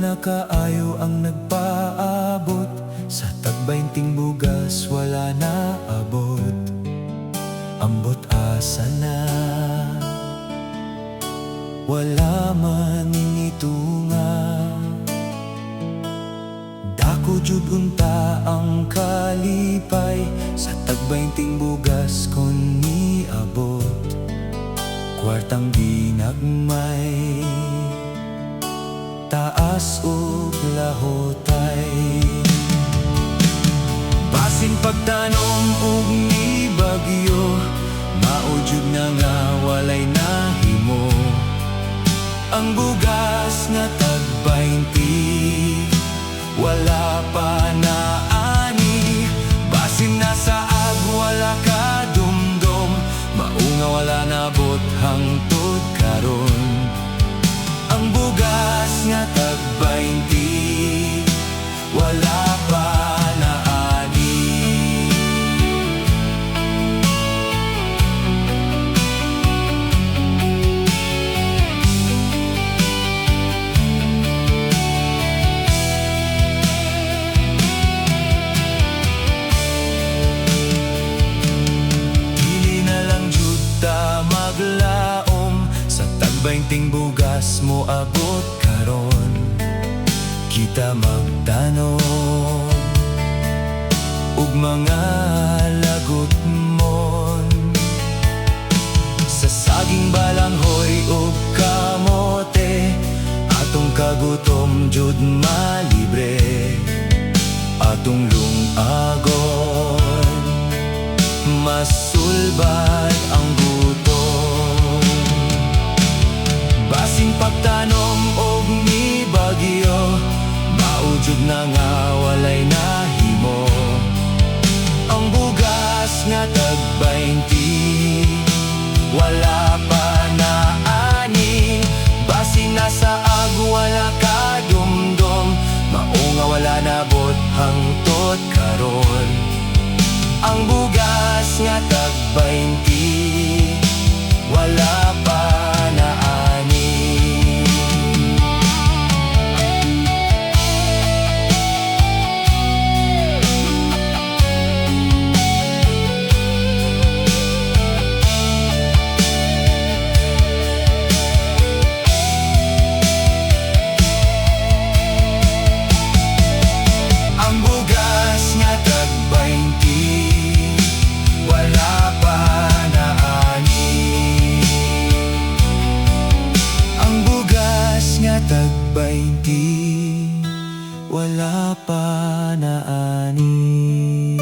na kaayo ang nagpaabot. Sa tag-20 bugas wala na abot. Ambot asa na, wala man initunga. Dako jud unta ang kalipay. Sa tag-20 bugas kon niabot. Kwartang ginagmay, taas ug lahotay. Basin pagtanom ug ni bagyo, maujud na nga walay nahimo. Ang bugas nga tag-20 wala pa na ani. Basin nasa ag wala ka dumdum, maunga wala nabot hangtod karon. Ang bugas nga tag-20 wala pa na ani. Dili na lang jud ta maglaom. Sa tag-20 bugas mo abot karon. Kita magtanom ug mga lagot mon. Sa saging balanghoy ug kamote, atong kagutom jud malibre. Atong lungagon, masulbad ang gutom. Basing pagtanom og ni bagyo, maujud na nga walay nahimo. Ang bugas nga tag-20 wala pa na ani. Basin nasa ag wala ka dumdum, maunga wala nabot hangtod karon. Ang bugas nga tag-20 wala pa na ani. Ang bugas nga tag-20 wala pa na ani. Ang bugas nga tag-20 wala pa na ani.